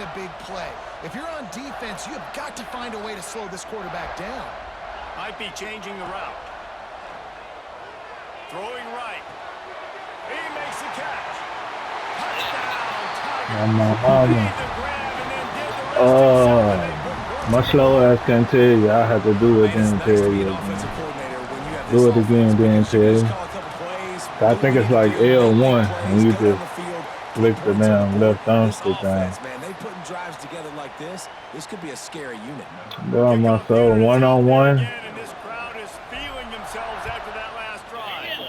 a big play. If you're on defense, you have got to find a way to slow this quarterback down. Might be changing the route. Throwing right. He makes the catch. My slow ass can't tell you. I have to do it then tell you. Do it again then tell you. I think it's like L1 when you just flick the damn left thumbstick down. They putting drives together like this. This could be a scary unit. Boy, my soul, 1-on-1. This crowd is feeling themselves after that last drive.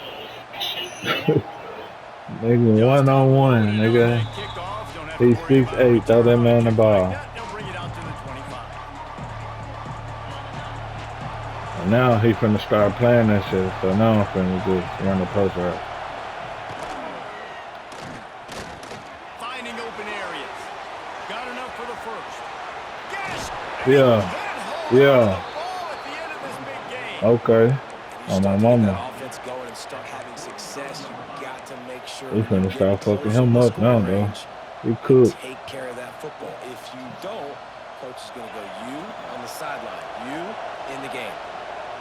Nigga, 1-on-1, nigga. He's 6'8", throw that man the ball. And now he finna start playing that shit, so now I'm finna just run the post route. Finding open areas. Got enough for the first. Yeah. Okay. On my mama. He's gonna start fucking him up now, though. He could. Take care of that football. If you don't, coach is gonna go you on the sideline, you in the game.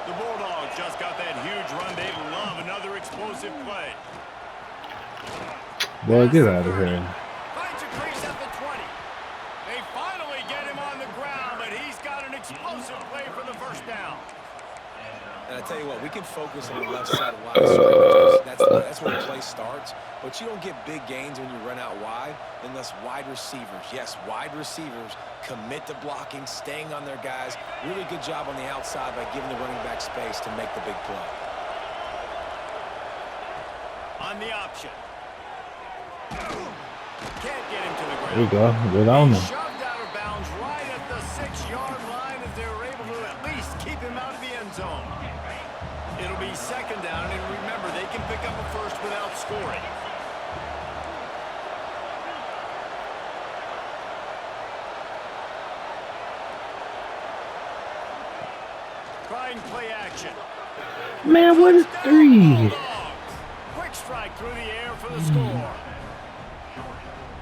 The Bulldogs just got that huge run. They love another explosive play. Boy, get out of here. Finds a crease at the 20. They finally get him on the ground, but he's got an explosive play for the first down. And I tell you what, we can focus on the left side of wide. That's where the play starts. But you don't get big gains when you run out wide unless wide receivers, yes, wide receivers, commit to blocking, staying on their guys. Really good job on the outside by giving the running back space to make the big play. On the option. Can't get him to the ground. There you go. Good on him. Shoved out of bounds right at the 6-yard line as they were able to at least keep him out of the end zone. It'll be second down, and remember, they can pick up a first without scoring. Trying play action. Man, what is 3? Quick strike through the air for the score.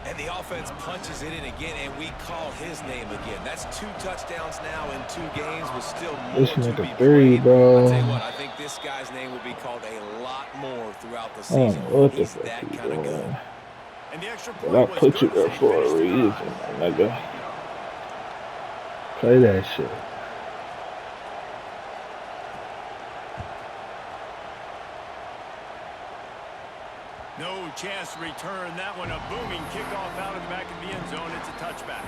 And the offense punches it in again, and we call his name again. That's 2 touchdowns now in 2 games with still more to be played. Bro. I'll tell you what, I think this guy's name will be called a lot more throughout the season. He's that kind of good. And the extra But I put you there for a reason, my nigga. Play that shit. No chance to return that one. A booming kickoff out of the back of the end zone. It's a touchback.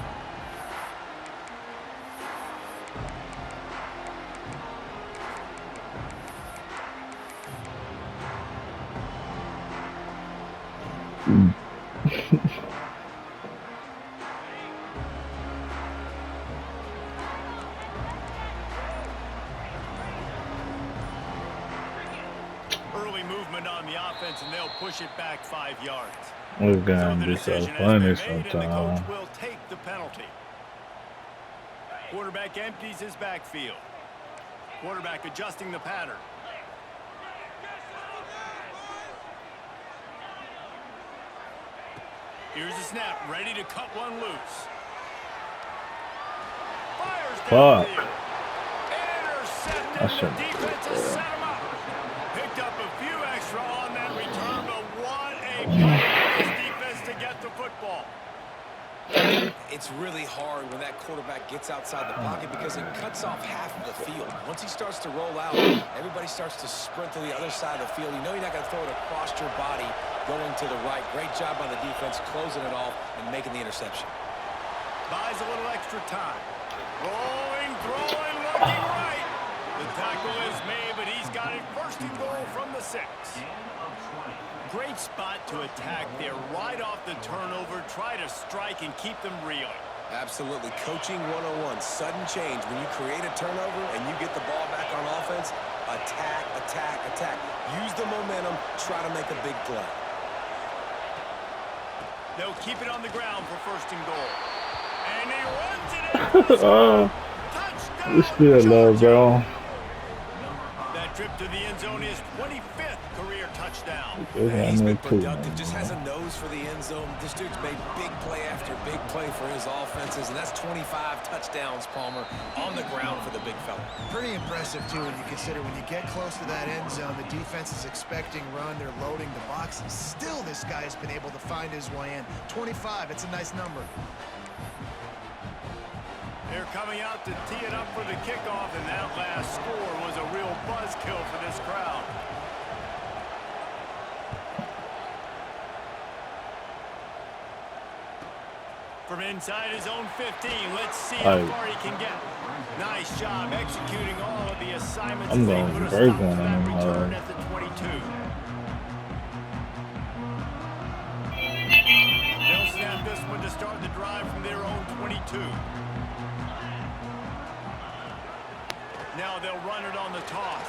Early movement on the offense, and they'll push it back 5 yards. We're gonna be so funny sometimes. The coach will take the penalty. Quarterback empties his backfield. Quarterback adjusting the pattern. Here's the snap, ready to cut one loose. Fires downfield. Intercepted. The defense has set him up. Picked up a few extra on that return, but what a play for this defense to get the football. It's really hard when that quarterback gets outside the pocket because it cuts off half of the field. Once he starts to roll out, everybody starts to sprint to the other side of the field. You know you're not going to throw it across your body going to the right. Great job by the defense closing it off and making the interception. Buys a little extra time. Rolling, throwing, looking right. The tackle is made, but he's got it first and goal from the 6. Great spot to attack there, right off the turnover. Try to strike and keep them reeling. Absolutely. Coaching 101. Sudden change. When you create a turnover and you get the ball back on offense, attack, attack, attack. Use the momentum. Try to make a big play. They'll keep it on the ground for first and goal. And he runs it in. Touchdown. We still love, bro. That trip to the end zone is 25th career touchdown. touchdown. He's been productive, just has a nose for the end zone. This dude's made big play after big play for his offenses, and that's 25 touchdowns, Palmer, on the ground for the big fella. Pretty impressive, too, when you consider when you get close to that end zone, the defense is expecting run, they're loading the box, and still this guy has been able to find his way in. 25, it's a nice number. They're coming out to tee it up for the kickoff, and that last score was a real buzzkill for this crowd. From inside his own 15, let's see how far he can get. Nice job executing all of the assignments. I'm going to break on him. Return at the 22. They'll snap this one to start the drive from their own 22. Now they'll run it on the toss.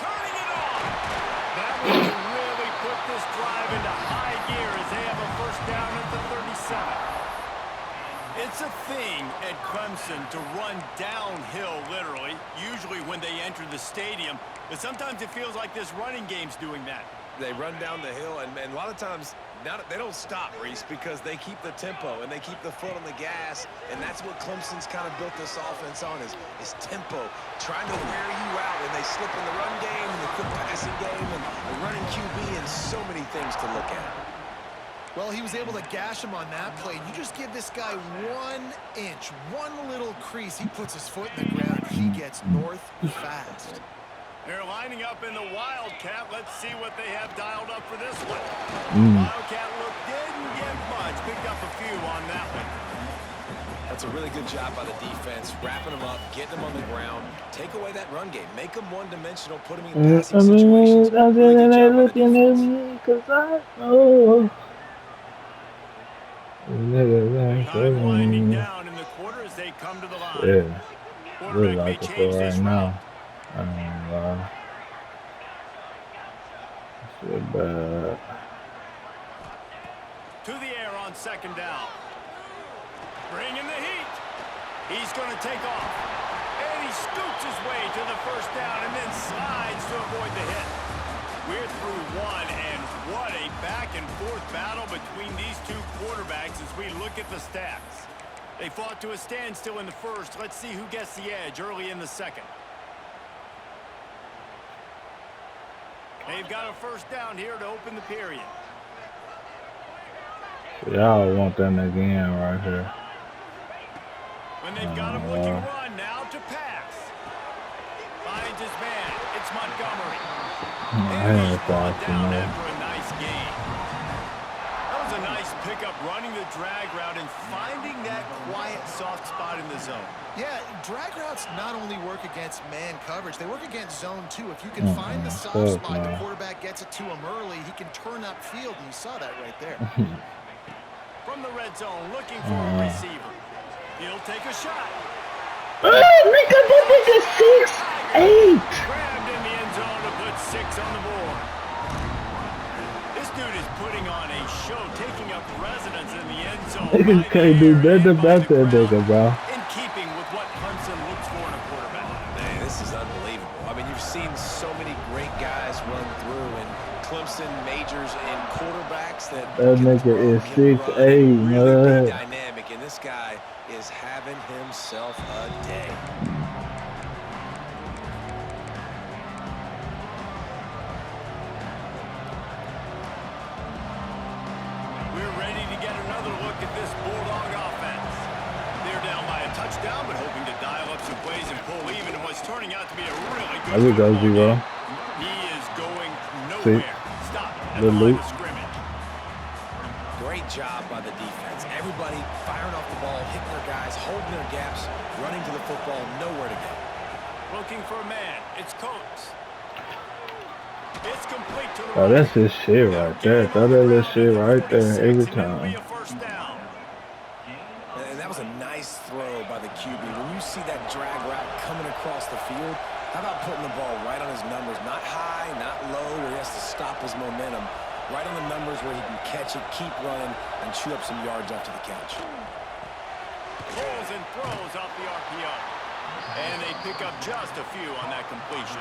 Turning it on. That one can really put this drive into high gear as they have a first down at the 37. It's a thing at Clemson to run downhill, literally, usually when they enter the stadium. But sometimes it feels like this running game's doing that. They run down the hill, and a lot of times they don't stop, Reese, because they keep the tempo and they keep the foot on the gas, and that's what Clemson's kind of built this offense on is tempo, trying to wear you out, and they slip in the run game and the quick passing game and the running QB and so many things to look at. Well, he was able to gash him on that play. You just give this guy 1 inch, one little crease, he puts his foot in the ground, he gets north fast. They're lining up in the Wildcat. Let's see what they have dialed up for this one. Wildcat look didn't get much. Picked up a few on that one. That's a really good job by the defense, wrapping them up, getting them on the ground. Take away that run game. Make them one-dimensional, put them in passing situations. Time winding down in the quarter as they come to the line. Yeah, really like it for right now. Shit bad. To the air on second down. Bringing the heat. He's going to take off. And he scoots his way to the first down and then slides to avoid the hit. We're through one, and what a back-and-forth battle between these two quarterbacks as we look at the stats. They fought to a standstill in the first. Let's see who gets the edge early in the second. They've got a first down here to open the period. Y'all want them again right here. When they've got him looking run, now to pass. Finds his man. It's Montgomery. And he's brought down after a nice gain. That was a nice pickup, running the drag route and finding that quiet, soft spot in the zone. Yeah, drag routes not only work against man coverage, they work against zone too. If you can find the soft spot, the quarterback gets it to him early, he can turn upfield, and you saw that right there. From the red zone, looking for a receiver. He'll take a shot. Oh, look at that, 6'8". Grabbed in the end zone to put 6 on the board. This dude is putting on a show, taking up residence in the end zone. You can't do better about that nigga, bro. In keeping with what Clemson looks for in a quarterback. Man, this is unbelievable. I mean, you've seen so many great guys run through, and Clemson majors in quarterbacks that nigga is 6'8", really be dynamic, and this guy is having himself a day. We're ready to get another look at this Bulldog offense. They're down by a touchdown, but hoping to dial up some plays and pull even in what's turning out to be a really good football game. He is going nowhere. Stop at the line of scrimmage. Great job by the defense. Everybody firing off the ball, hitting their guys, holding their gaps, running to the football, nowhere to go. Looking for a man. It's Coates. It's complete to the Oh, that's his shit right there. Throw that little shit right there every time. And that was a nice throw by the QB. When you see that drag route coming across the field, how about putting the ball right on his numbers? Not high, not low, where he has to stop his momentum. Right on the numbers where he can catch it, keep running, and chew up some yards after the catch. Pulls and throws off the RPO. And they pick up just a few on that completion.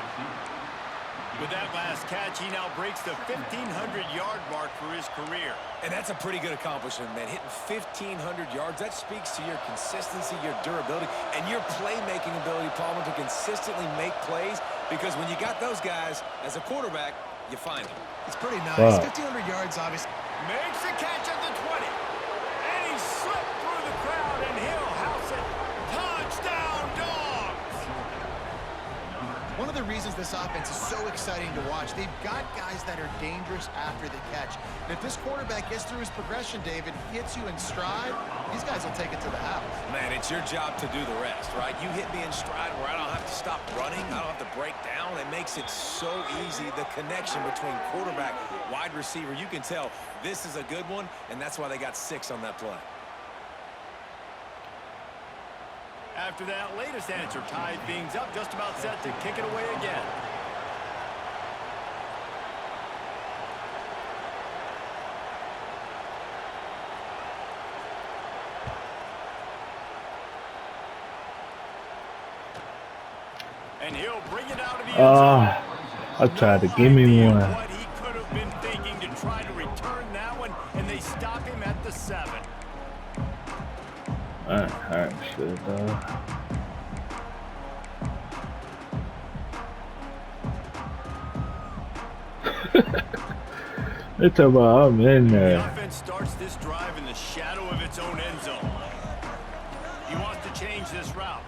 With that last catch, he now breaks the 1,500-yard mark for his career. And that's a pretty good accomplishment, man. Hitting 1,500 yards, that speaks to your consistency, your durability, and your playmaking ability, Palmer, to consistently make plays. Because when you got those guys, as a quarterback, you find them. It's pretty nice. 1,500 yards, obviously. Makes a catch at the 20. And he slipped through the crowd, and he'll house it. Touchdown, Dogs! One of the reasons this offense is so exciting to watch, they've got guys that are dangerous after the catch. And if this quarterback gets through his progression, David, hits you in stride, these guys will take it to the house. Man, it's your job to do the rest, right? You hit me in stride where I don't have to stop running. I don't have to break down. It makes it so easy. The connection between quarterback, wide receiver, you can tell this is a good one, and that's why they got 6 on that play. After that latest answer tied things up, just about set to kick it away again. And he'll bring it out of the end zone. I tried to give me one. What he could have been thinking to try to return that one, and they stop him at the 7. Alright, shit, They talk about I'm in The there. offense starts this drive in the shadow of its own end zone. He wants to change this route.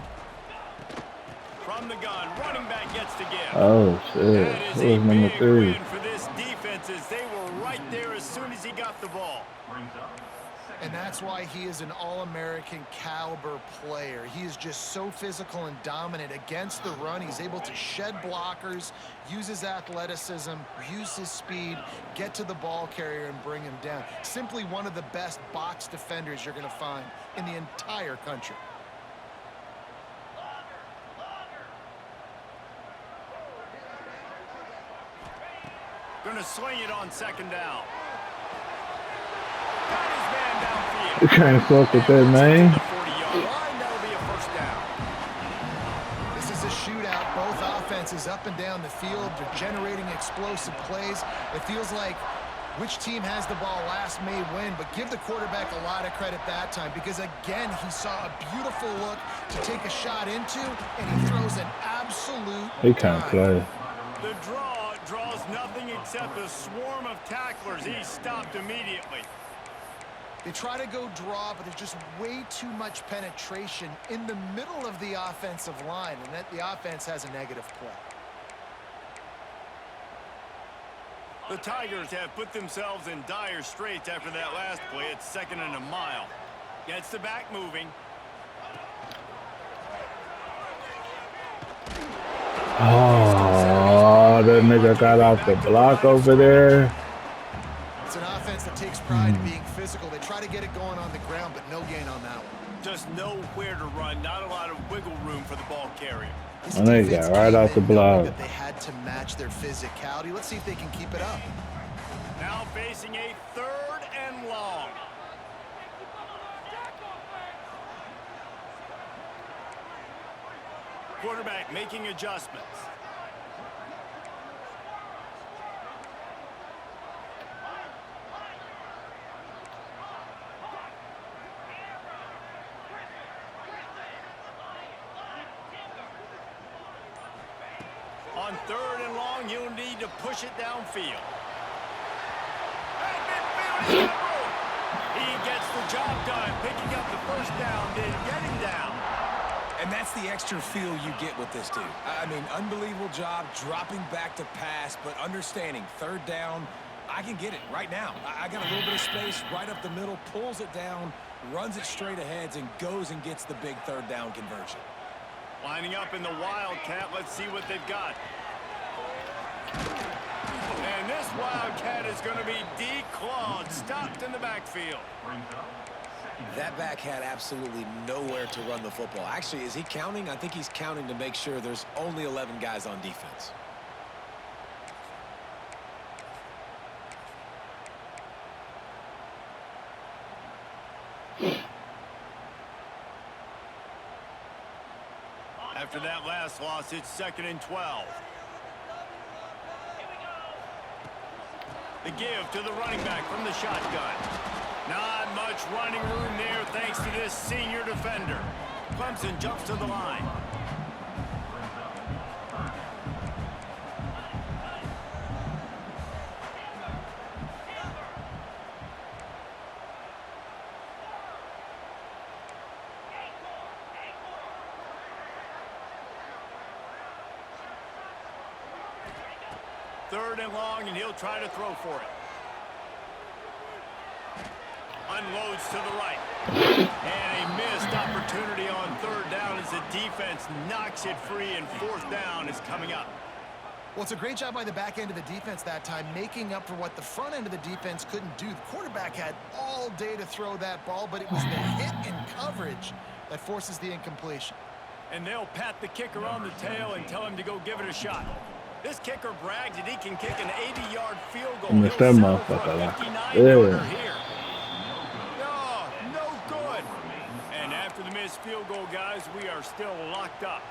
From the gun, running back gets to give. Oh shit. That is That a was number big 3. win for this defense as they were right there as soon as he got the ball. And that's why he is an all-American caliber player. He is just so physical and dominant against the run. He's able to shed blockers, use his athleticism, use his speed, get to the ball carrier and bring him down. Simply one of the best box defenders you're going to find in the entire country. Going to swing it on 2nd down. Got his man downfield. You can't fuck with that, man. The 40-yard line, that'll be a 1st down. This is a shootout. Both offenses up and down the field. They're generating explosive plays. It feels like which team has the ball last may win, but give the quarterback a lot of credit that time because, again, he saw a beautiful look to take a shot into, and he throws an absolute He can't play. The draw draws nothing except a swarm of tacklers. He's stopped immediately. They try to go draw, but there's just way too much penetration in the middle of the offensive line, and that the offense has a negative play. The Tigers have put themselves in dire straits after that last play. It's 2nd and a mile. Gets the back moving. Oh, that nigga got off the block over there. It's an offense that takes pride in being physical. They try to get it going on the ground, but no gain on that one. Just nowhere to run. Not a lot of wiggle room for the ball carrier. This And they defense got right came off the in knowing block. that they had to match their physicality. Let's see if they can keep it up. Now facing a 3rd and long. Quarterback making adjustments. On 3rd and long, you'll need to push it downfield. At midfield, he's got room. He gets the job done, picking up the 1st down, then getting down. And that's the extra feel you get with this dude. I mean, unbelievable job dropping back to pass, but understanding 3rd down, I can get it right now. I got a little bit of space right up the middle, pulls it down, runs it straight ahead, and goes and gets the big 3rd down conversion. Lining up in the Wildcat. Let's see what they've got. And this Wildcat is going to be declawed, stopped in the backfield. That back had absolutely nowhere to run the football. Actually, is he counting? I think he's counting to make sure there's only 11 guys on defense. After that last loss, it's 2nd and 12. The give to the running back from the shotgun. Not much running room there thanks to this senior defender. Clemson jumps to the line. Third and long, and he'll try to throw for it. Unloads to the right. And a missed opportunity on third down as the defense knocks it free, and fourth down is coming up. Well, it's a great job by the back end of the defense that time, making up for what the front end of the defense couldn't do. The quarterback had all day to throw that ball, but it was the hit and coverage that forces the incompletion. And they'll pat the kicker on the tail and tell him to go give it a shot. This kicker brags that he can kick an 80-yard field goal. He'll settle for a 59-yarder here. No good. And after the missed field goal, guys, we are still locked up.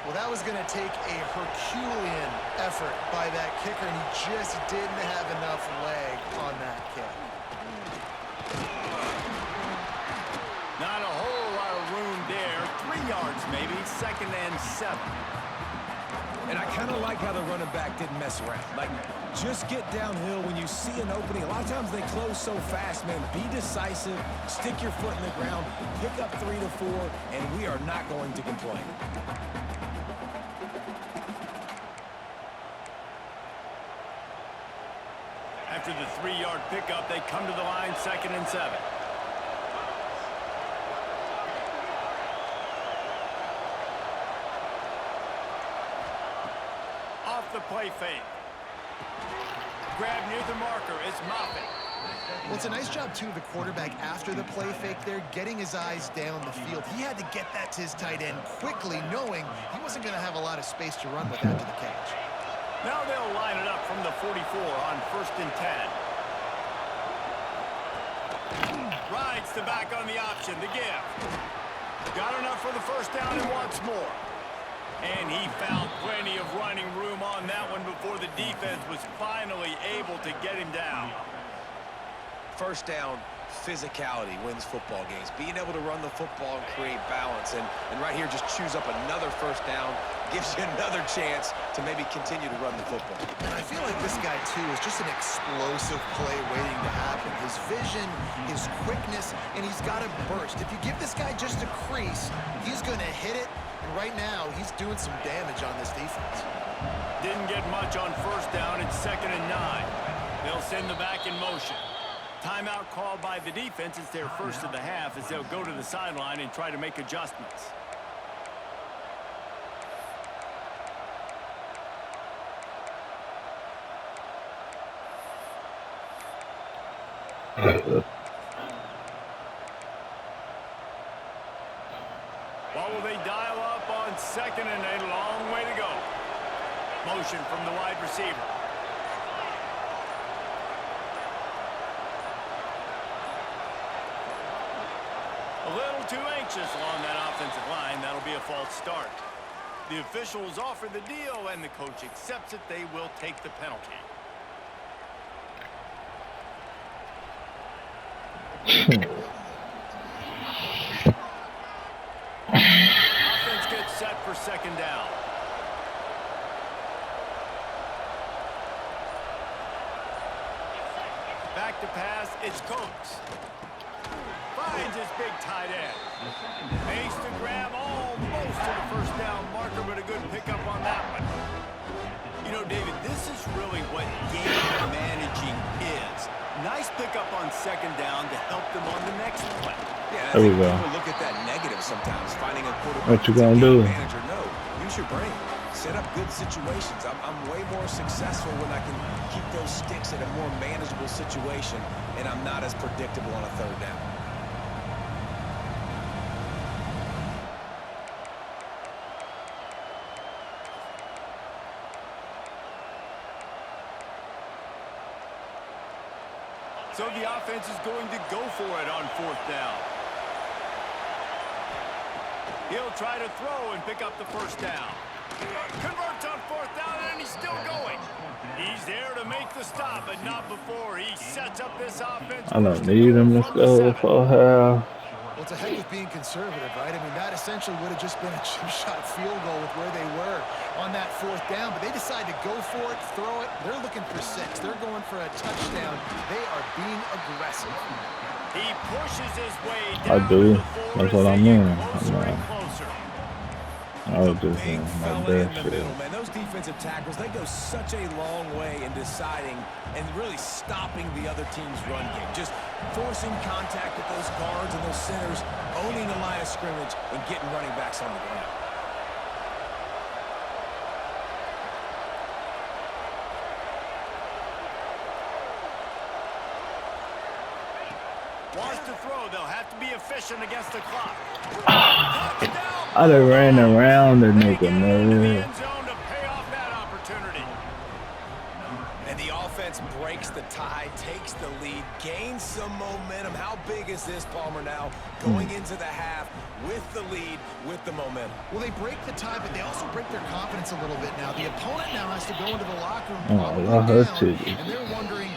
Well, that was going to take a Herculean effort by that kicker, and he just didn't have enough leg on that kick. Not a whole lot of room there. 3 yards maybe, 2nd and 7. And I kind of like how the running back didn't mess around. Like, just get downhill when you see an opening. A lot of times they close so fast, man. Be decisive, stick your foot in the ground, pick up 3 to 4, and we are not going to complain. After the 3-yard pickup, they come to the line, 2nd and 7. Off the play fake. Grab near the marker is Moffitt. Well, it's a nice job, too, of the quarterback after the play fake there, getting his eyes down the field. He had to get that to his tight end quickly, knowing he wasn't going to have a lot of space to run with after the catch. Now they'll line it up from the 44 on 1st and 10. Rides the back on the option, the give. Got enough for the first down and wants more. And he found plenty of running room on that one before the defense was finally able to get him down. First down, physicality wins football games. Being able to run the football and create balance. And right here, just choose up another first down, gives you another chance to maybe continue to run the football. And I feel like this guy, too, is just an explosive play waiting to happen. His vision, his quickness, and he's got a burst. If you give this guy just a crease, he's going to hit it. And right now, he's doing some damage on this defense. Didn't get much on first down. It's 2nd and 9. They'll send the back in motion. Timeout called by the defense. It's their first of the half as they'll go to the sideline and try to make adjustments. Well, will they dial up on 2nd and a long way to go? Motion from the wide receiver. A little too anxious along that offensive line. That'll be a false start. The officials offer the deal, and the coach accepts it. They will take the penalty. Offense gets set for 2nd down. Back to pass, it's Coates. Finds his big tight end. Makes the grab almost to the first down marker, but a good pickup on that one. You know, David, this is really what game managing is. Nice pickup on 2nd down to help them on the next play. Yeah, there we go. People look at that negative sometimes, finding a quarterback. What you gonna do? Manager, no, use your brain. Set up good situations. I'm way more successful when I can keep those sticks in a more manageable situation, and I'm not as predictable on a 3rd down. So the offense is going to go for it on 4th down. He'll try to throw and pick up the first down. Converts on 4th down, and he's still going. He's there to make the stop, but not before. He sets up this offense. I don't need him to score for half. Well, it's a heck of being conservative, right? I mean, that essentially would have just been a chip-shot field goal with where they were on that 4th down. But they decided to go for it, throw it. They're looking for 6. They're going for a touchdown. They are being aggressive. He pushes his way I down do. to the 4 That's as what they I get mean. closer and closer. I was The just big my fella in best the shit. middle, man. Those defensive tackles, they go such a long way in deciding and really stopping the other team's run game. Just forcing contact with those guards and those centers, owning the line of scrimmage, and getting running backs on the ground. Wants to throw. They'll have to be efficient against the clock. I done ran around the They nigga, get it into the man. end zone to pay off that opportunity. And the offense breaks the tie, takes the lead, gains some momentum. How big is this, Palmer, now? Going into the half with the lead, with the momentum. Well, they break the tie, but they also break their confidence a little bit now. The opponent now has to go into the locker room probably I heard down, you. and they're wondering,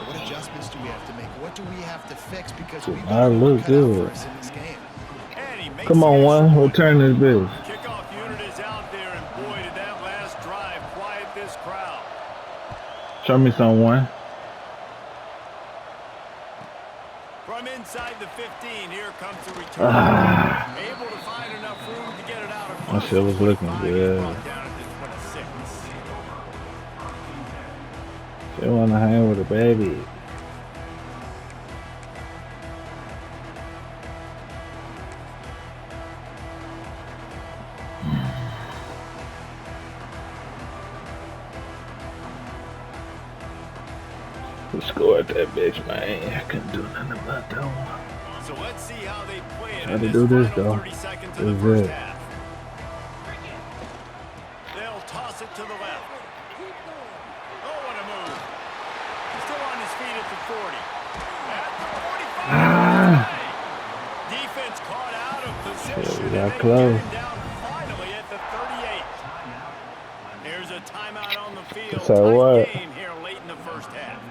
what adjustments do we have to make? What do we have to fix? Because we've I got look cut out good. for us in this game. And he makes Come on, the one. extra Return this bitch. Kickoff unit is out there, and boy, did that last drive quiet this crowd. Show me someone. From inside the 15, here comes the return. Able to find enough room to get it out of That shit was looking good. Brought down at the 26. She wanna hang with a baby. Who scored that bitch, man? I couldn't do nothing about that one. So let's see how they play it How in to this do this, final though. 30 seconds of This the is first it. half. They'll toss it to the left. Oh, what a move. Still on his feet at the 40. At the 45. Defense caught out of position. we got and they close. get him down finally at the 38. There's a timeout on the field. So Tight what? game here late in the first half.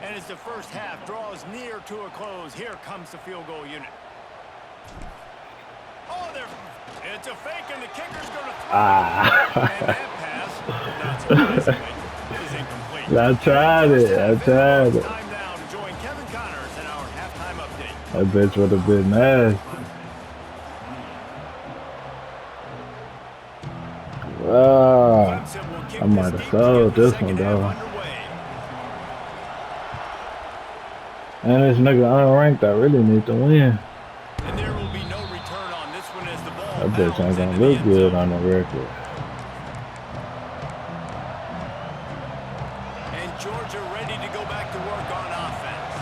And as the first half draws near to a close, here comes the field goal unit. Oh, it's a fake, and the kicker's going to throw. And that pass, not surprisingly, is incomplete. I tried it. I tried it. Time now to join Kevin Connors in our halftime update. That bitch would have been nasty. Wow. Clemson will kick I might this have deep to sold get the this second one, half though. underway. And this nigga unranked, I really need to win. And there will be no return on this one as the ball That bitch ain't bounds gonna into the look end good zone. on the record. And Georgia ready to go back to work on offense.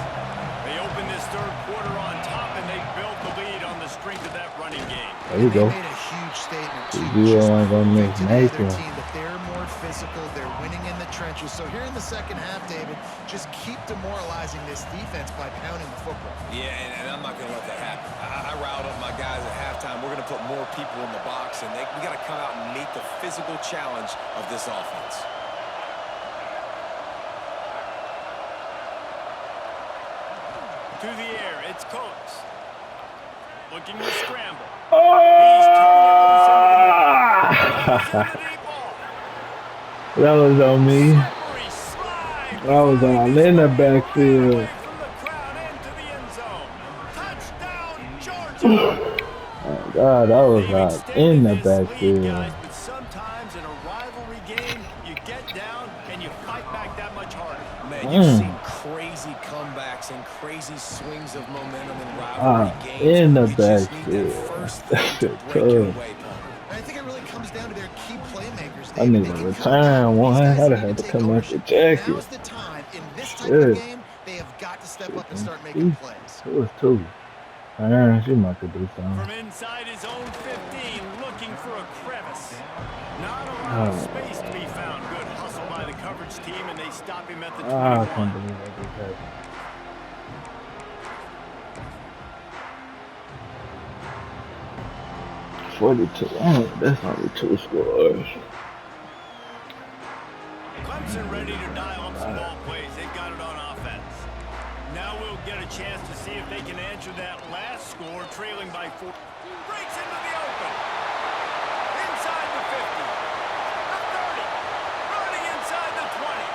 They open this third quarter on top, and they built the lead on the strength of that running game. There you go. They made a huge statement, too. You just ain't gonna miss proving to the other nothing. team that they're more physical, they're winning in the trenches. So here in the second half, David, just keep demoralizing this defense by pounding the football. Yeah, and I'm not going to let that happen. I riled up my guys at halftime. We're going to put more people in the box, and we got to come out and meet the physical challenge of this offense. To the air, it's Coates. Looking to scramble. That was on me. I was all in the backfield. Oh God, I was out in the backfield. But sometimes in a rivalry game, you get down and you fight back that much harder. Man, you've seen crazy comebacks and crazy swings of momentum in rivalry games. In the You just need that backfield. first That thing shit to break your tough. way, Palmer. And I think it really comes down to their key playmakers. I David. need They a can come return down. one. These guys I'd need have had to take come out the ownership. jacket. Now's the time. In this type Shit. of game, they have got to step up and start making plays. It was two. She might could do From something. inside his own 15, looking for a crevice. Not a lot of space to be found. Good hustle by the coverage team, and they stop him at the 21. I can't believe that just happened. $42. Oh, that's only 2 scores. Clemson ready to dial up some ball plays. They've got it on offense. Now we'll get a chance to see if they can answer that last score, trailing by 4. Breaks into the open. Inside the 50. The 30. Running inside the 20.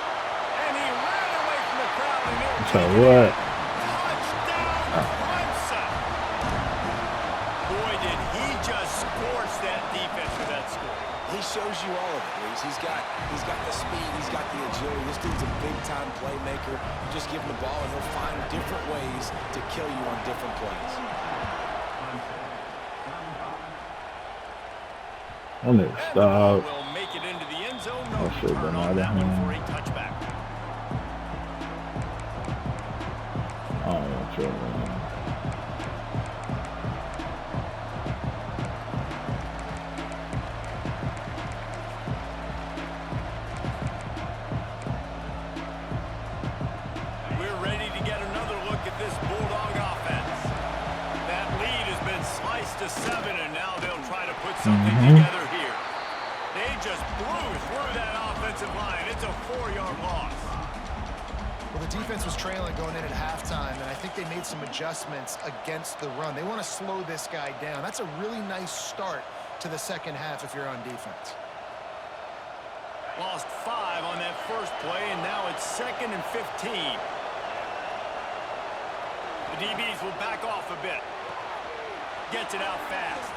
And he ran away from the crowd. And So what? touchdown, Clemson. Boy, did he just scorch that defense for that score. He shows you all of it, Reese. He's got the speed, he's got the agility. This dude's a big-time playmaker. You just give him the ball, and he'll find different ways to kill you on different plays. I'm gonna stop. Will make it into the end zone. No I should have return been on out of that one hand. for a touchback. I don't want to. We're ready to get another look at this Bulldog offense. That lead has been sliced to 7, and now they'll try to put something together here. They just blew through that offensive line. It's a 4-yard loss. Well, the defense was trailing going in at halftime, and I think they made some adjustments against the run. They want to slow this guy down. That's a really nice start to the second half if you're on defense. Lost 5 on that first play, and now it's 2nd and 15. The DBs will back off a bit. Gets it out fast.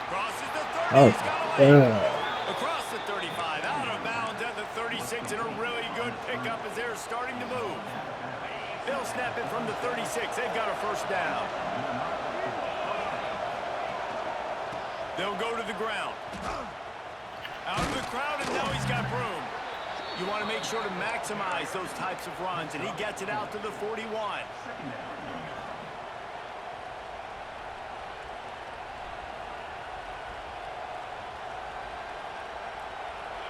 Crosses the 30. Oh, He's got away. yeah. Across the 35. Out of bounds at the 36. And a really good pickup as they're starting to move. They'll snap it from the 36. They've got a first down. They'll go to the ground. Out of the crowd, and now he's got room. You want to make sure to maximize those types of runs, and he gets it out to the 41.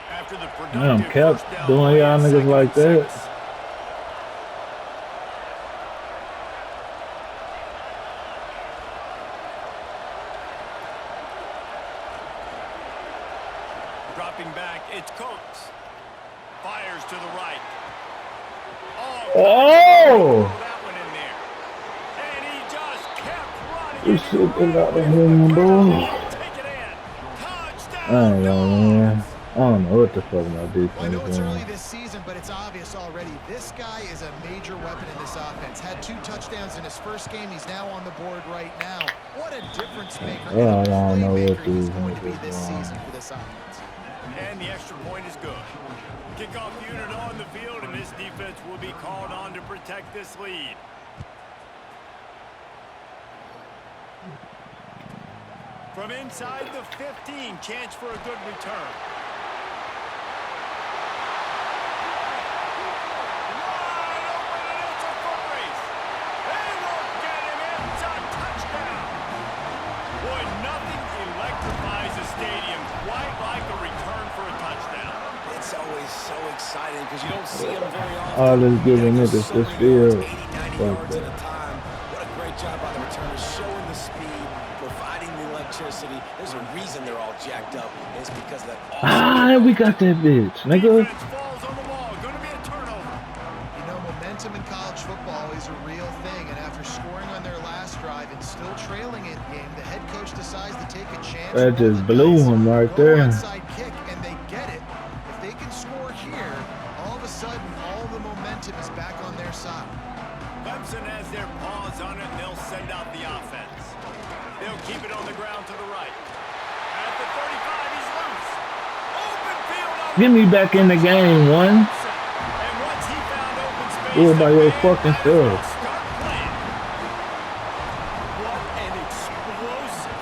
After the Damn, productive kept first down doing play, y'all niggas 2nd like and that. 6. Dropping back, it's Coates. Fires to the right. Oh! That one in there. And he just kept running. This shit is out of hand, bro. Take it in. Touchdown. I ain't know, man. I don't know what the fuck my Well, I defense know it's is early doing. this season, but it's obvious already. This guy is a major weapon in this offense. Had 2 touchdowns in his first game. He's now on the board right now. What a difference maker and Well, I a don't know what playmaker he's these going to be niggas this want. season for this offense. And the extra point is good. Kickoff unit on the field, and this defense will be called on to protect this lead. From inside the 15, chance for a good return. Wide open, and it's a foot race. They won't get him. It's a touchdown. Boy, nothing electrifies a stadium quite like a return for a touchdown. It's always so exciting because you don't see them very often. All this giving niggas this field. 80, 90 Fuck yards at that. a time. What a great job by the returners, showing the speed, providing the electricity. There's a reason they're all jacked up, and it's because of that Ah, we got that bitch, nigga. Defense falls on the wall. Going to be a turnover. You know, momentum in college football is a real thing, and after scoring on their last drive and still trailing in the game, the head coach decides to take a chance. That roll just the blew dice, him right go there. onside kick, and they get it. If they can score here, all of a sudden, all the momentum is back on their side. Clemson has their paws on it, and they'll send out the offense. They'll keep it on the ground to the right. At the 35, he's loose. Open field on Get me back in the game, one. And once he found open space, Do it by the your man fucking might as well self. start playing. What an explosive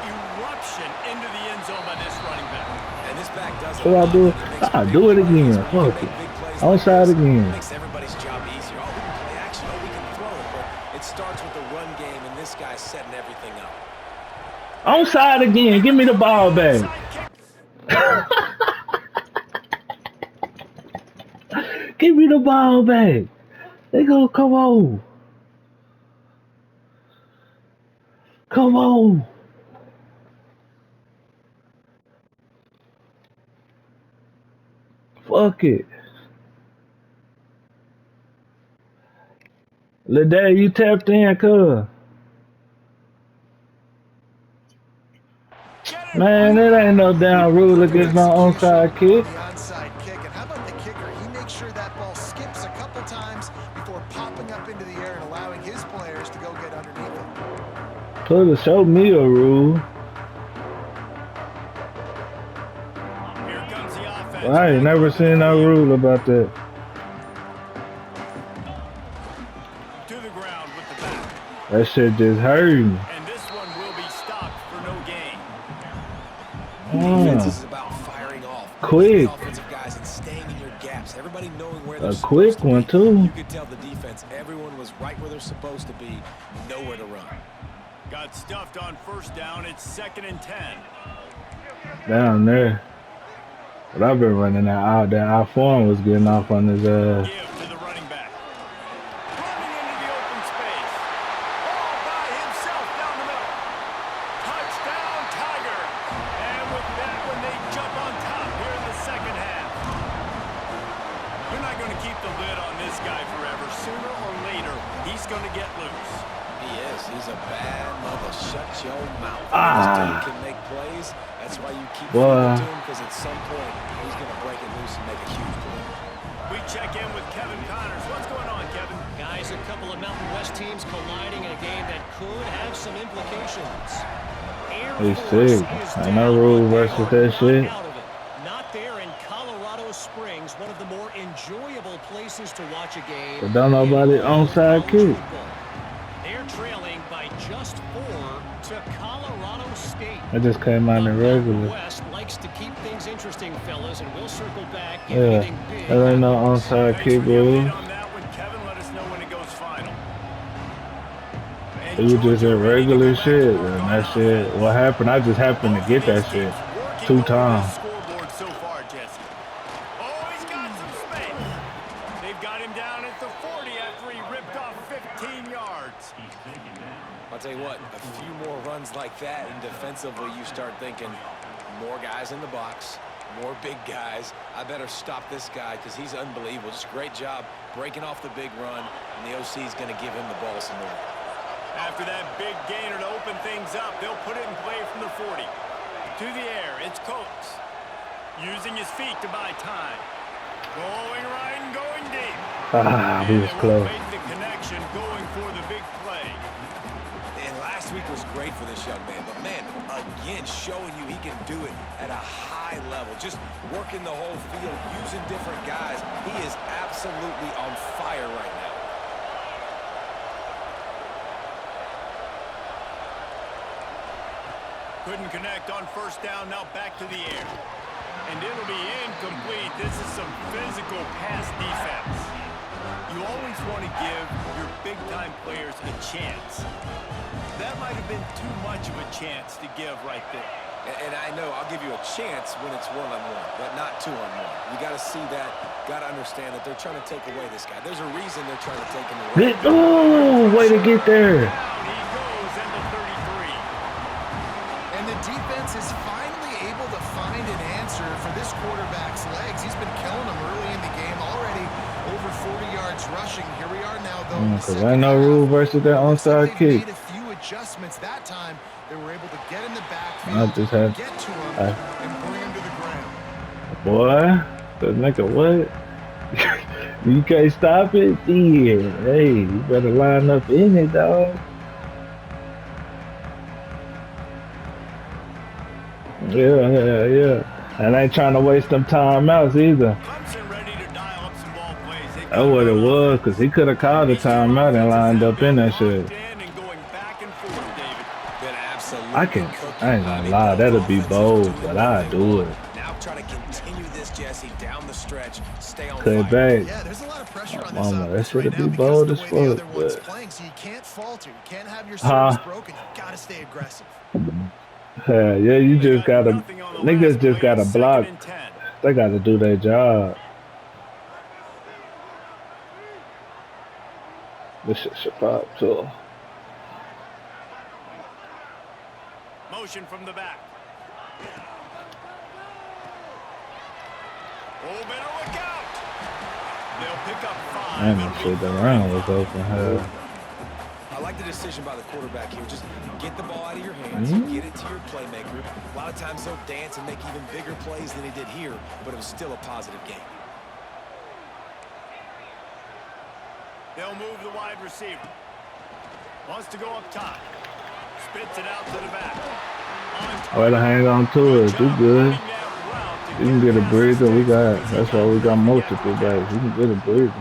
eruption into the end zone by this running back. And this back does What I do? I do it again. Fuck it. Outside again. Makes everybody's job easier. Oh, we can play action. Oh, we can throw it. But it starts with the run game, and this guy's setting everything up. Onside again. Give me the ball back. Give me the ball back. They go, come on. Come on. Fuck it. Lil Dad, you tapped in, cuz. Get it Man, right it ain't no back. damn rule against no Execution onside on kick. the onside kick. And how about the kicker? He makes sure that ball skips a couple times before popping up into the air and allowing his players to go get underneath it. Coulda showed me a rule. Here comes the offense. Well, I ain't back never onto the seen no field. rule about that. To the ground with the back. That shit just hurt me. And this one will be stopped for no gain. Defense is about firing off. Quick. The offensive guys and staying in your gaps. Everybody knowing where A they're quick supposed to one, be. too. You could tell the defense, everyone was right where they're supposed to be, nowhere to run. Got stuffed on first down. It's 2nd and 10. Down there. But I've been running that out. That I-form was getting off on his Give to the running back. Running into the open space. All by himself down the middle. Touchdown, Tiger. And with that one, they jump on top here in the second half. You're not going to keep the lid on this guy forever. Sooner or later, he's going to get loose. He is. He's a bad mother. Shut your mouth. Ah. This dude can make plays. That's why you keep Boy. feeding to him, because at some point, he's going to break it loose and make a huge play. We check in with Kevin Connors. What's going on, Kevin? Guys, a couple of Mountain West teams colliding in a game that could have some implications. Air He's Force sick. is Ain't no down, rule but they versus are that not shit. out of it. Not there in Colorado Springs, one of the more enjoyable places to watch a game. But don't nobody in all onside college kick. football. They're trailing by just 4 to Colorado State. I just came out in The Mountain regular. West likes to keep things interesting, fellas, and we'll circle back if Yeah. anything big That ain't no happens. onside Thanks kick for the update rule. on that one, Kevin. Let us know when it goes final. It was just a regular shit. And that shit, what happened, I just happened to get that shit 2 times. Scoreboard so far, Jesse. Oh, he's got some space. They've got him down at the 40 after he ripped off 15 yards. I'll tell you what, a few more runs like that, and defensively you start thinking more guys in the box, more big guys. I better stop this guy because he's unbelievable. Just a great job breaking off the big run, and the OC is going to give him the ball some more. After that big gainer to open things up, they'll put it in play from the 40. To the air, it's Coates. Using his feet to buy time. Going right and going deep. Ah, he was And they close. won't make the connection going for the big play. And last week was great for this young man, but man, again, showing you he can do it at a high level. Just working the whole field, using different guys. He is absolutely on fire right now. Couldn't connect on first down, now back to the air. And it'll be incomplete. This is some physical pass defense. You always want to give your big-time players a chance. That might have been too much of a chance to give right there. And I know I'll give you a chance when it's one-on-one, but not two-on-one. You got to see that, got to understand that they're trying to take away this guy. There's a reason they're trying to take him away. Oh, way to get there. Down he goes into 33. And the defense is finally able to find an answer for this quarterback's legs. He's been killing them early in the game, already over 40 yards rushing. Here we are now, though. in the Because second ain't no half. rule versus that Looks like onside they've kick. made a few adjustments that time. They were able to get in the backfield, I just had- get to him, and bring him to the ground. Boy, that nigga what? You can't stop it? Yeah. Hey, you better line up in it, dog. Yeah. And I ain't trying to waste them timeouts either. Clemson ready to dial up some ball plays. They That's what it was, because he could have called the timeout and lined up in that shit. And going back and forth, David. Been absolutely I ain't gonna lie, that'll be bold, but I'll do it. Now try to continue this, Jesse, down the stretch. Stay on Cut fire. back. Yeah, there's a lot of pressure on this Mama, that offense should right be now because bold of as the way the fuck, other one's but- playing, so you can't falter. You can't have your Huh? service broken. You gotta stay aggressive. Yeah, you They just got gotta, nothing on the niggas last just play, gotta 2nd block. and 10. They gotta do their job. This shit should pop too. Motion from the back. Oh, better look out. They'll pick up 5. Man, It'll that be shit, the 3rd round and was 5. open. Hell. I like the decision by the quarterback here. Just get the ball out of your hands, get it to your playmaker. A lot of times they'll dance and make even bigger plays than he did here, but it was still a positive game. They'll move the wide receiver. Wants to go up top. Spits it out to the back. Way to hang on to it. You good. You can get a breather. That's why we got multiple backs. You can get a breather.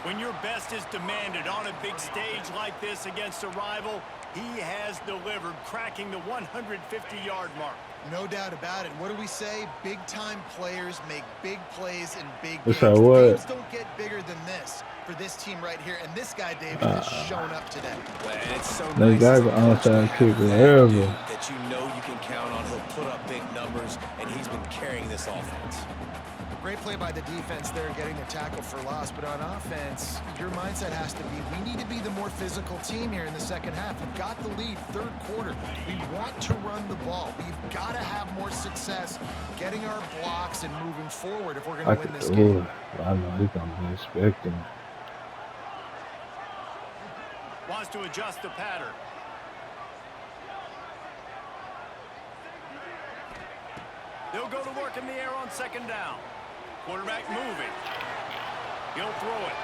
When your best is demanded on a big stage like this against a rival, he has delivered, cracking the 150-yard mark. No doubt about it. What do we say? Big-time players make big plays in big What's games. that word? Games don't get bigger than this for this team right here. And this guy, David, has shown up today. And it's so They nice got as a the coach to onside have kicker that ever. dude that you know you can count on. He'll put up big numbers, and he's been carrying this offense. Great play by the defense there, getting the tackle for loss. But on offense, your mindset has to be, we need to be the more physical team here in the second half. We've got the lead, third quarter. We want to run the ball. We've got to have more success getting our blocks and moving forward if we're going to win this game. I know he's going to be expecting. Wants to adjust the pattern. They'll go to work in the air on second down. Quarterback moving. He'll throw it.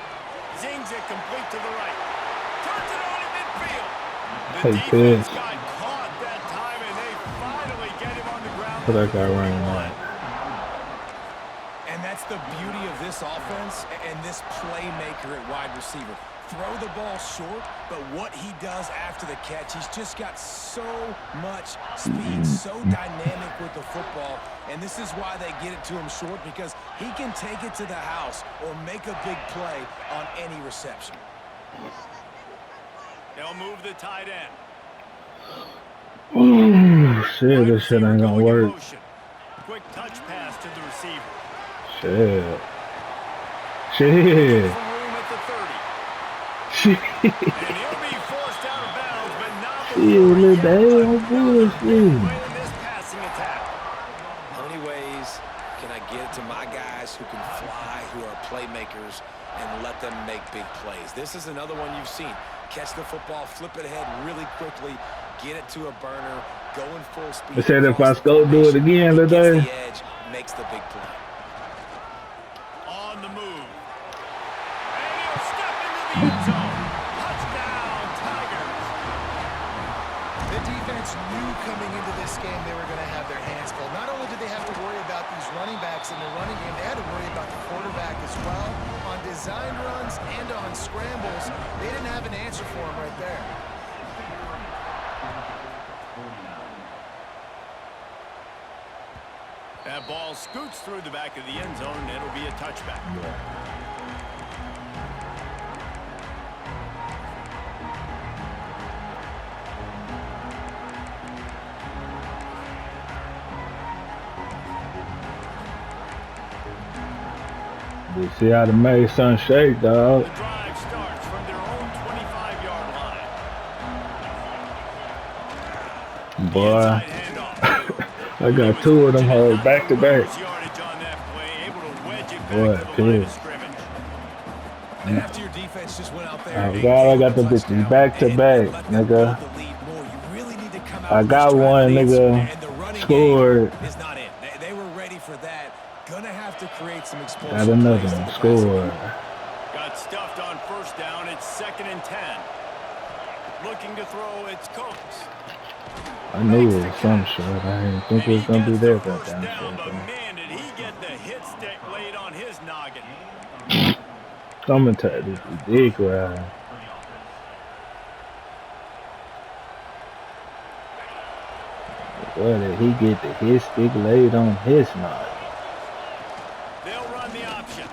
Zings it complete to the right. Turns it on in midfield. The defense got caught that time, and they finally get him on the ground. Put that guy running out. And that's the beauty of this offense and this playmaker at wide receiver. Throw the ball short, but what he does after the catch, he's just got so much speed, so dynamic with the football, and this is why they get it to him short, because he can take it to the house or make a big play on any reception. They'll move the tight end. Ooh, shit, this shit ain't gonna work. Quick touch pass to the receiver. Shit. From room at the 30. And he'll be forced out of bounds, but not this passing attack. How many ways can I get it to my guys who can fly, who are playmakers, and let them make big plays? This is another one you've seen. Catch the football, flip it ahead really quickly, get it to a burner, go in full speed. They said if I go do it again today. The edge, makes the big play. On the move. And he'll step into the end zone. Touchdown, Tigers. The defense knew coming into this game they were going to have their hands full. Not only did they have to worry about these running backs in the running game, they had to worry about the quarterback as well. On design runs and on scrambles, they didn't have an answer for him right there. That ball scoots through the back of the end zone, and it'll be a touchback. You see how the Mason shake, dog. The drive starts from their own 25-yard line. Boy, I got two of them hoes back to back. Boy, kid. And after your defense just went out there, Oh God, I got the bitches back to back, nigga. I got one, nigga. Scored. Is not it. They were ready for that. Gonna have to create some explosive. Got another one. Scored. Got stuffed on first down. It's 2nd and 10. Looking to throw. It's Cooks. I knew it was some shit. I didn't think it was gonna be there that damn shit. But man, did he get the hit stick laid on his noggin. Commentary is ridiculous. Where did he get the hit stick laid on his noggin? They'll run the option.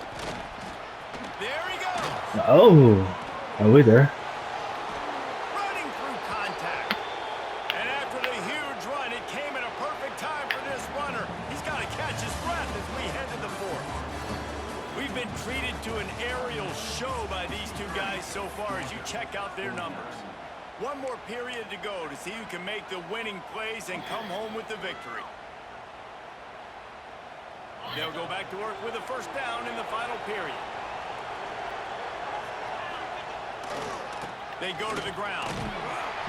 There he goes. Oh, are we there? Running through contact. And after the huge run, it came at a perfect time for this runner. He's got to catch his breath as we head to the fourth. We've been treated to an aerial show by these two guys so far as you check out their numbers. One more period to go to see who can make the winning plays and come home with the victory. They'll go back to work with a first down in the final period. They go to the ground.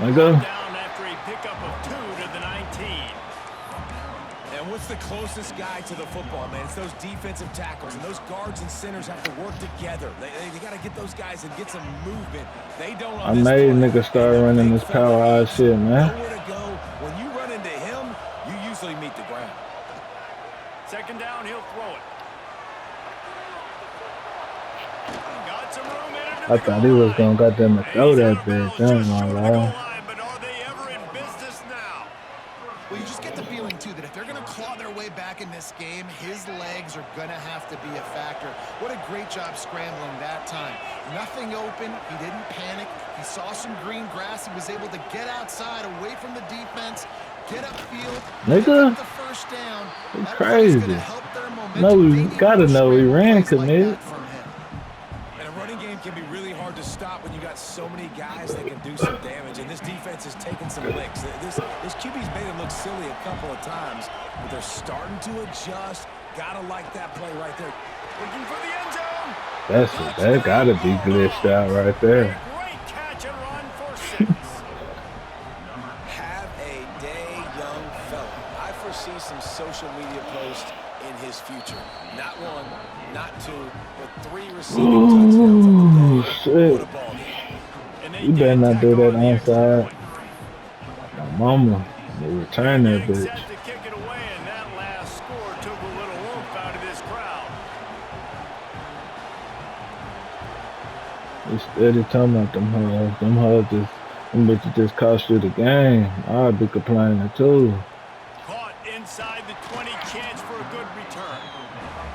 Nigga. Down after a pickup of 2 to the 19. And what's the closest guy to the football, man? It's those defensive tackles, and those guards and centers have to work together. They got to get those guys and get some movement. They don't. I made niggas start running this power shit, man. Nowhere to go. When you run into him, you usually meet the ground. Second down, he'll throw it. Got some room in it. I thought he was gonna goddamn throw that bitch. I ain't gonna lie. But are they ever in business now? Well, you just get the feeling, too, that if they're going to claw their way back in this game, his legs are going to have to be a factor. What a great job scrambling that time. Nothing open. He didn't panic. He saw some green grass. He was able to get outside, away from the defense, get upfield. Nigga, the first down. you crazy. No, we gotta know we ran commit. And a running game can be really hard to stop when you got so many guys that can do some damage. And this defense is taking some licks. This QB's made him look silly a couple of times, but they're starting to adjust. Gotta like that play right there. Looking for the end zone. That gotta be glitched out right there. Great catch and run for 6. Have a day, young fella. I foresee some social media posts in his future. Not 1, not 2, but 3 receiving touchdowns on the day. Shit. What a ball game. You better not do that onside. My mama, they return that bitch. Set to kick it away, and that last score took a little oomph out of this crowd. They steady talking about them hoes. Them hoes just, them bitches just cost you the game. I'd be complaining too. Caught inside the 20, chance for a good return.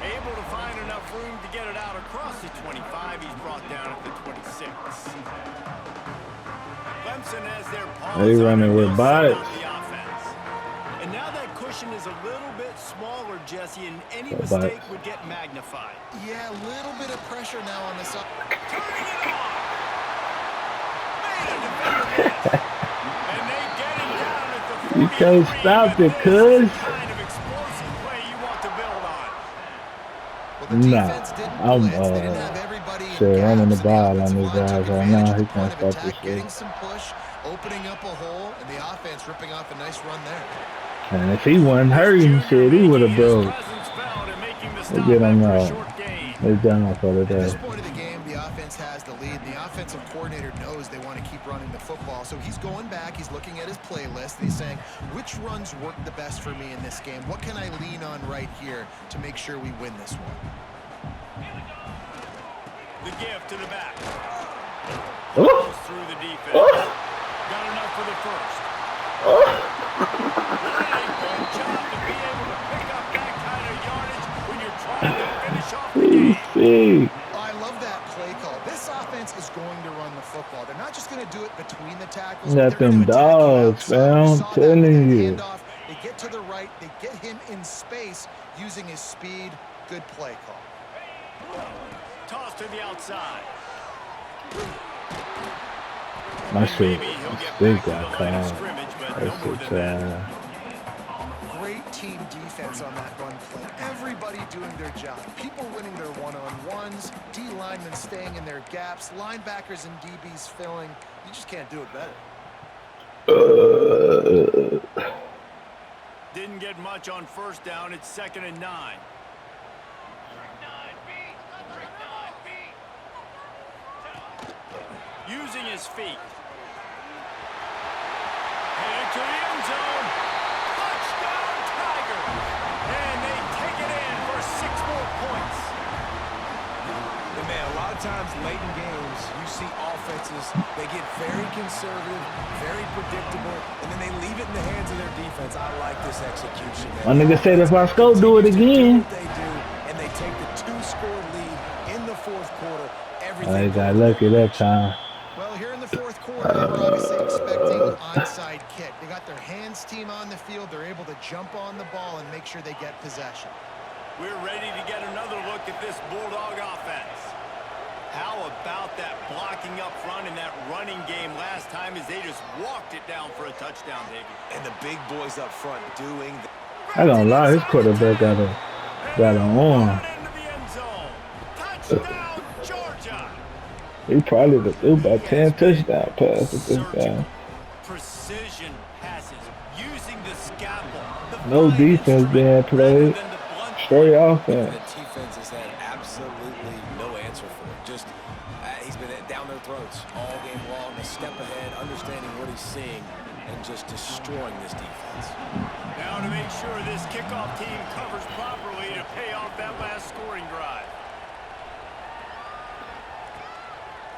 Able to find enough room to get it out across the 25. He's brought down at the 26. Clemson has their paws They running with bites. the offense. And now that cushion is a little bit smaller, Jesse, and any Bites. mistake would get magnified. Yeah, a little bit of pressure now on this. Turning it on. Made a defender miss. And they get him down at the 43. You can't stop it, This cuz. is the kind of explosive play you want to build on. Well, the Nah, defense didn't I'm blitz. They didn't have everybody in shit running the gaps, and ball on offensive these line guys took right advantage now. of He the can't point of stop attack, this shit. getting some push, opening up a hole, and the offense ripping off a nice run there. And if he wasn't hurting, shit, he would have broke. They get him out. They done for the At day. this point of the game, the offense has the lead. The offensive coordinator knows they want to keep running the football. So he's going back, he's looking at his playlist, and he's saying, which runs work the best for me in this game? What can I lean on right here to make sure we win this one? The gift to the back. Oh. Goes through the defense. Got enough for the first. What a good job to be able to pick up that kind of yardage when you're trying to finish off the game. I love that play call. This offense is going to run the football. They're not just going to do it between the tackles. Got They're them gonna attack you dogs, outside. man. We I'm saw that telling with that you. handoff. They get to the right. They get him in space using his speed. Good play call. Toss to the outside. My shit, Maybe he'll get they back to the got line of caught. scrimmage, but no That's more it, than that. Great team defense on that run play. Everybody doing their job. People winning their one-on-ones. D linemen staying in their gaps. Linebackers and DBs filling. You just can't do it better. Didn't get much on first down. It's 2nd and 9. Using his feet. Headed to the end zone. Touchdown, Tigers. And they take it in for 6 more points. And man, a lot of times late in games, you see offenses, they get very conservative, very predictable, and then they leave it in the hands of their defense. I like this execution, man. My nigga said if I score, do it again. They do, and they take the 2-score lead in the 4th quarter. I got lucky that time. Well, here in the 4th quarter, they were obviously expecting an onside kick. They got their hands team on the field. They're able to jump on the ball and make sure they get possession. We're ready to get another look at this Bulldog offense. How about that blocking up front and that running game last time as they just walked it down for a touchdown, David? And the big boys up front doing I don't lie, his quarterback got an arm. Into the end zone. Touchdown, Georgia. He probably threw about He 10 has been touchdown passes this surgical, guy. precision passes, using the scalpel, the No fine defense instrument, being rather played. than the blunt Straight blade. And offense. the defense has had absolutely no answer for it. Just he's been down their throats all game long, a step ahead, understanding what he's seeing, and just destroying this defense. Now to make sure this kickoff team covers properly to pay off that last scoring drive.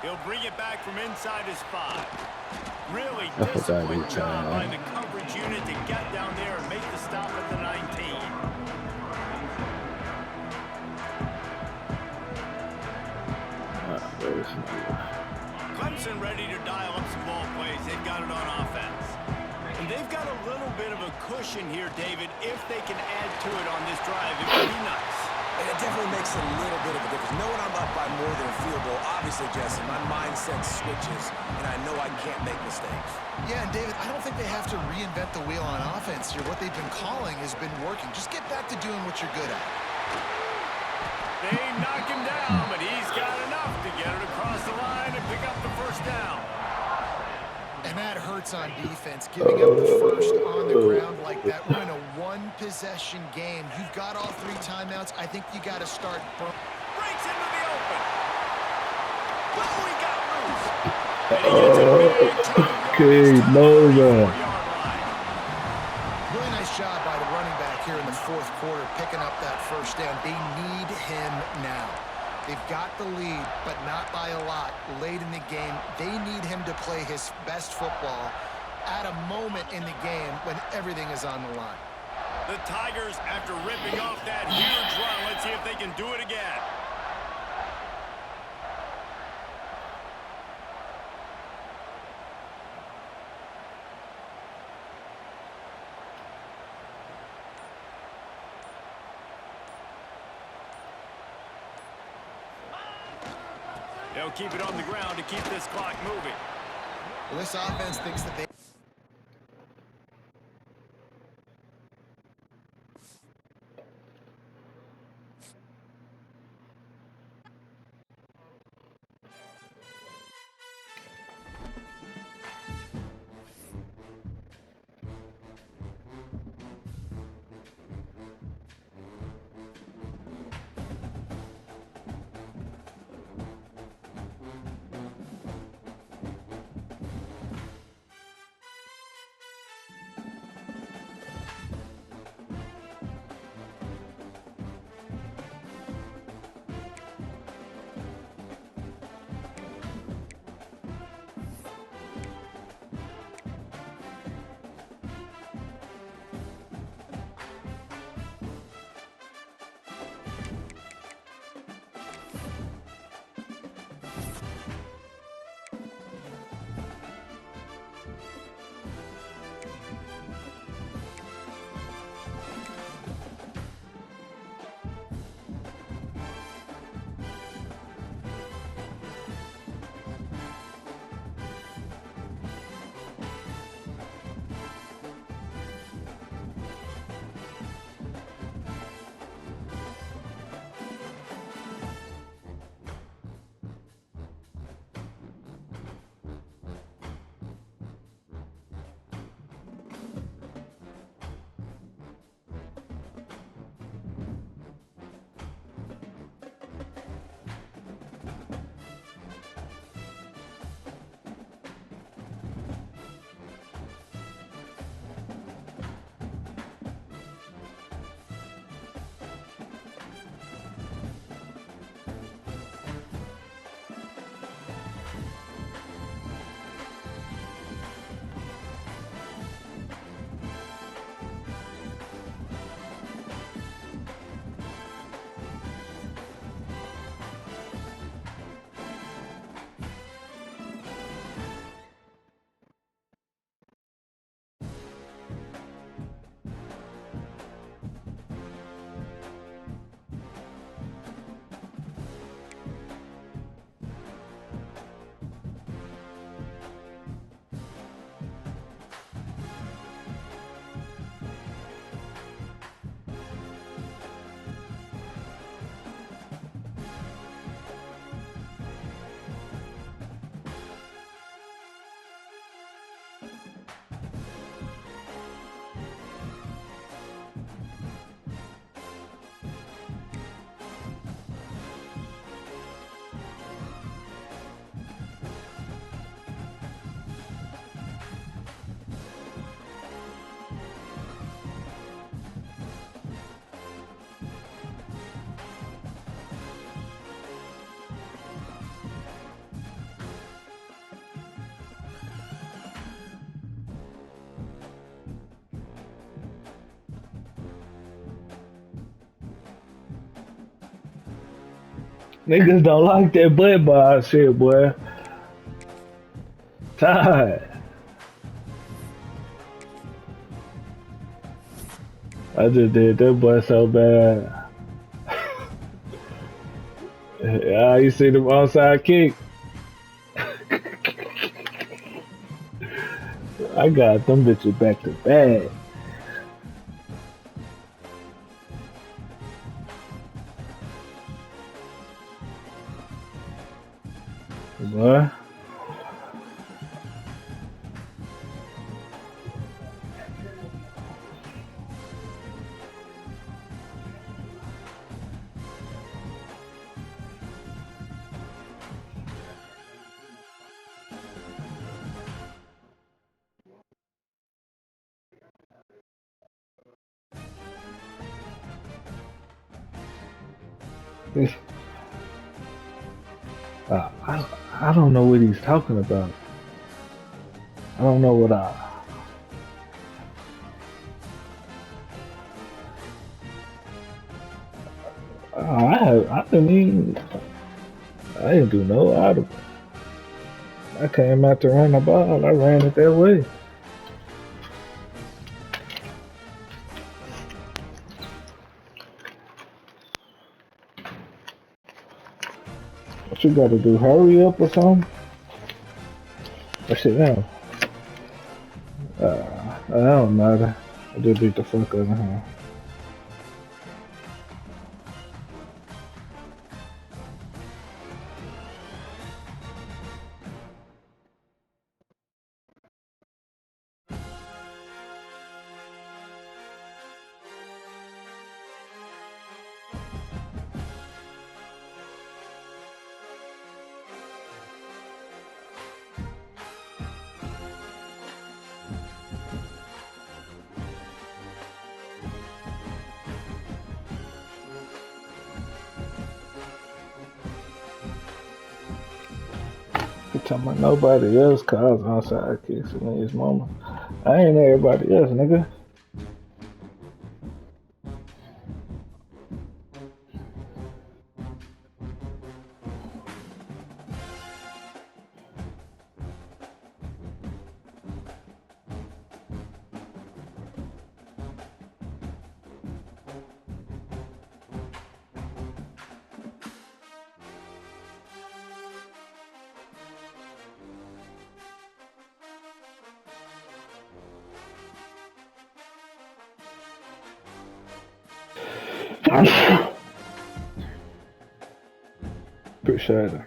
He'll bring it back from inside his 5. Really I forgot disciplined he job by tried. the coverage unit to get down there and make the stop at the 19. Clemson ready to dial up some ball plays. They've got it on offense. And they've got a little bit of a cushion here, David. If they can add to it on this drive, it would be nice. And it definitely makes a little bit of a difference. Knowing I'm up by more than a field goal, obviously, Jesse, my mindset switches, and I know I can't make mistakes. Yeah, and David, I don't think they have to reinvent the wheel on offense here. What they've been calling has been working. Just get back to doing what you're good at. They knock him down, but he's got enough to get it across the line and pick up the first down. And that hurts on defense, giving up the first on the ground like that. We're in a one-possession game. You've got all 3 timeouts. I think you got to start. Breaks into the open. Oh, he got loose. And he gets a big Okay, Nova. Really nice job by the running back here in the 4th quarter, picking up that first down. They need him now. They've got the lead, but not by a lot. Late in the game, they need him to play his best football at a moment in the game when everything is on the line. The Tigers, after ripping off that huge run, let's see if they can do it again. They'll keep it on the ground to keep this clock moving. Well, this offense thinks that they Niggas don't like that butt bar shit, boy. Tired. I just did that boy so bad. Yeah, you see them onside kick? I got them bitches back to back. Boy. I don't know what he's talking about. I don't know what I didn't do no audible. I came out to run the ball. I ran it that way. What you gotta do? Hurry up or something? Or sit down. It don't matter. I just beat the fuck out of him. Talking about nobody else calls outside kicks in his mama. I ain't everybody else, nigga. Appreciate it.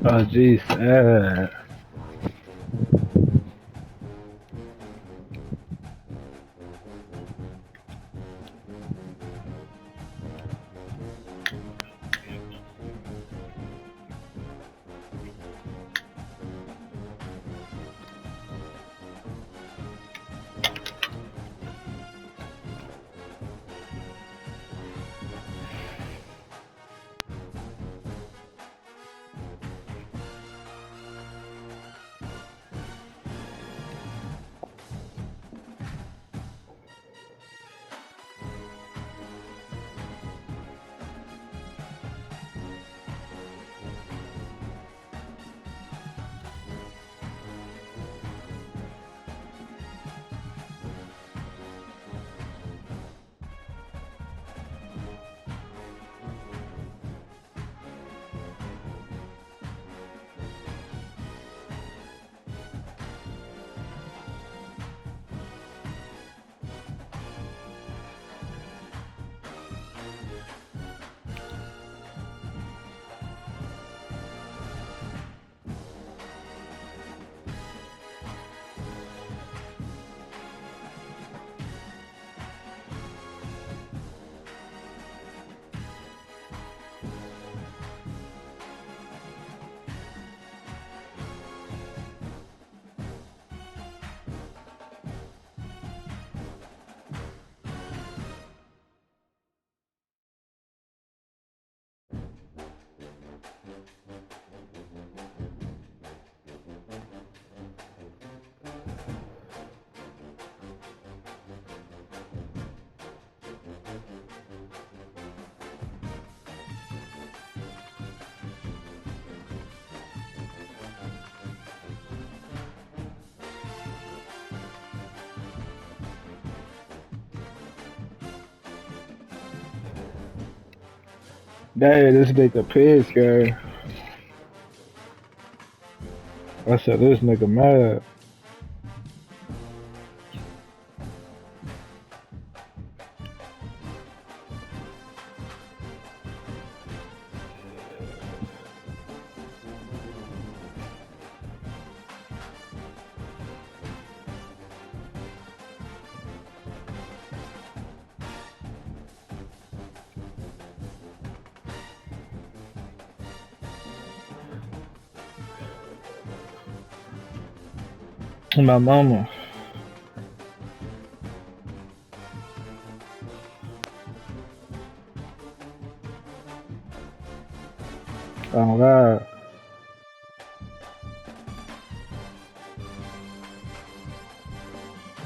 Oh, geez, sad. Dang, this nigga pissed, guy. I said this nigga mad. My mama. Oh God.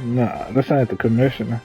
Nah, this ain't the commissioner.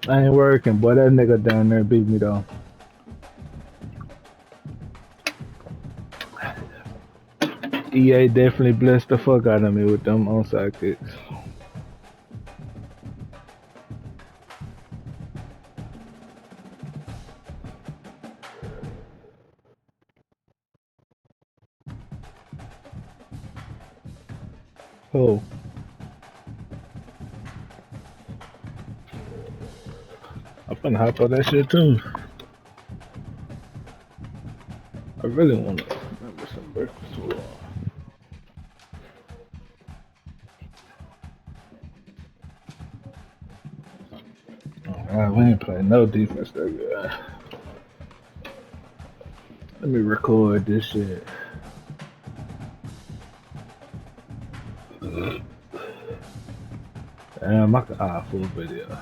I ain't working, boy. That nigga down there beat me though. EA definitely blessed the fuck out of me with them onside kicks. Oh. I'm finna hop on that shit too. I really wanna remember some breakfast with we ain't playing no defense that good. Let me record this shit. Damn, I can full video.